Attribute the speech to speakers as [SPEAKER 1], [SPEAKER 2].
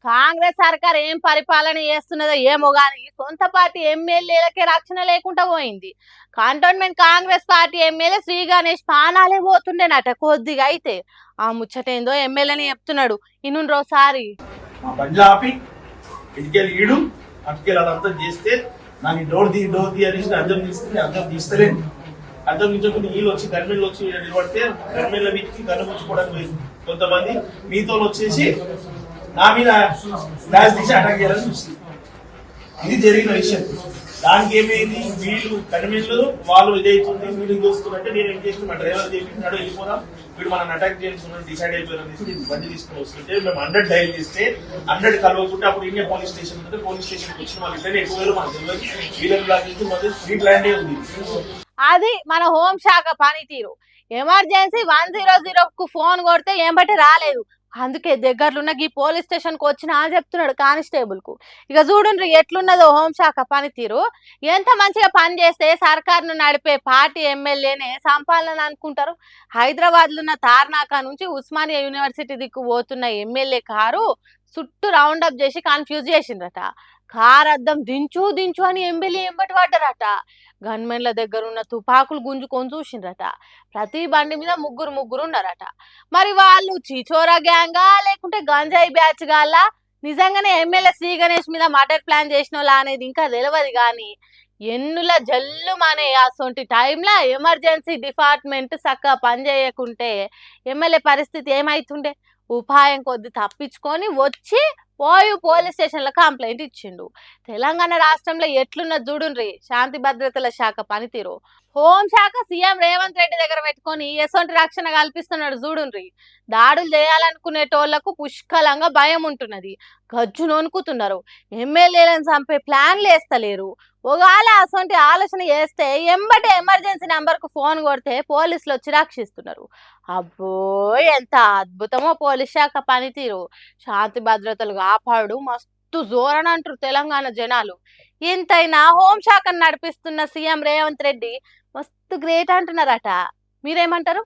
[SPEAKER 1] కాంగ్రెస్ సర్కార్ ఏం పరిపాలన చేస్తున్నదో ఏమో గాని సొంత పార్టీ ఎమ్మెల్యేలకే రక్షణ లేకుండా పోయింది. Cantonment Congress party MLA Shri Ganesh పానాలే పోతుండేనట కొద్దిగా అయితే. ఆ ముచ్చటేందో ఎమ్మెల్యేని చెప్తున్నాడు ఇనుండ్రోసారి.
[SPEAKER 2] అర్థం నుంచి నీళ్ళు వచ్చి గర్మిళ్ళు వచ్చి నిలబడితే గర్మిళ్ళ వీటికి గన్ను పుచ్చుకోవడానికి పోయింది. కొంతమంది మీతో వచ్చేసి నా మీద డాష్ తీసి అటాక్ చేయాలని చూస్తుంది. ఇది జరిగిన విషయం. దానికి ఏమైంది, వీళ్ళు కనిమిళ్ళు వాళ్ళు ఇదైతుంది, వీళ్ళు చూస్తున్నట్టే నేను ఏం చేసిన మా డ్రైవర్ చేపించినాడు వెళ్ళిపోదాం, వీడు మనం అటాక్ చేయించుకున్నాడు డిసైడ్ అయిపోయారు. బండి తీసుకుని వస్తుంటే మేము 100 డైల్ చేస్తే 100 కలవకుంటే అప్పుడు ఇండియా పోలీస్ స్టేషన్ ఉంటే పోలీస్ స్టేషన్కి వచ్చిన వాళ్ళు ఇట్లనే ఎక్కువ మనకు తెలియదు. వీళ్ళని బ్లాక్ చేసి మొదటి స్ట్రీట్ ల్యాండే ఉంది.
[SPEAKER 1] అది మన హోంశాఖ పనితీరు. ఎమర్జెన్సీ 100కు ఫోన్ కొడితే ఏంబట్టి రాలేదు, అందుకే దగ్గరలున్న ఈ పోలీస్ స్టేషన్ కు వచ్చినా చెప్తున్నాడు కానిస్టేబుల్ కు. ఇక చూడండి ఎట్లున్నదో హోంశాఖ పనితీరు. ఎంత మంచిగా పని చేస్తే సర్కారును నడిపే పార్టీ ఎమ్మెల్యేనే సంపాలన అనుకుంటారు. హైదరాబాద్ లో ఉన్న తార్నాకా నుంచి ఉస్మానియా యూనివర్సిటీ దిక్కు పోతున్న ఎమ్మెల్యే కారు చుట్టూ రౌండప్ చేసి కన్ఫ్యూజ్ చేసిండ్రట. కార్ అద్దం దించు దించు అని ఎమ్మెల్యే ఎంబటి పడ్డారట. గన్మెన్ల దగ్గర ఉన్న తుపాకులు గుంజుకొని చూసిండ్రట. ప్రతి బండి మీద ముగ్గురు ఉన్నారట. మరి వాళ్ళు చిచోరా గ్యాంగా లేకుంటే గంజాయి బ్యాచ్ గాలా, నిజంగానే ఎమ్మెల్యే శ్రీ గణేష్ మీద మర్డర్ ప్లాన్ చేసిన వాళ్ళ అనేది ఇంకా తెలియదు. కానీ ఎన్నుల జల్లు మనే అసొంటి టైంలో ఎమర్జెన్సీ డిపార్ట్మెంట్ చక్కగా పని చేయకుంటే ఎమ్మెల్యే పరిస్థితి ఏమైతుండే. ఉపాయం కొద్ది తప్పించుకొని వచ్చి పోలీస్ స్టేషన్లో కంప్లైంట్ ఇచ్చిండు. తెలంగాణ రాష్ట్రంలో ఎట్లున్న చూడుండ్రి శాంతి భద్రతల శాఖ పనితీరు. హోంశాఖ సీఎం రేవంత్ రెడ్డి దగ్గర పెట్టుకొని ఎసొంటి రక్షణ కల్పిస్తున్నాడు చూడుండ్రి. దాడులు చేయాలనుకునేటోళ్లకు పుష్కలంగా భయం ఉంటున్నది, గజ్జు నొనుకుతున్నారు. ఎమ్మెల్యేలను చంపే ప్లాన్లు వేస్తలేరు. ఒకవేళ అసొంటి ఆలోచన చేస్తే ఎంబటే ఎమర్జెన్సీ నంబర్కు ఫోన్ కొడితే పోలీసులు వచ్చి రక్షిస్తున్నారు. అబ్బో ఎంత అద్భుతమో పోలీస్ శాఖ పనితీరు. శాంతి భద్రతలు కాపాడు మస్తు జోరని అంటారు తెలంగాణ జనాలు. ఎంతైనా హోంశాఖను నడిపిస్తున్న సీఎం రేవంత్ రెడ్డి మస్తు గ్రేట్ అంటున్నారట. మీరేమంటారు?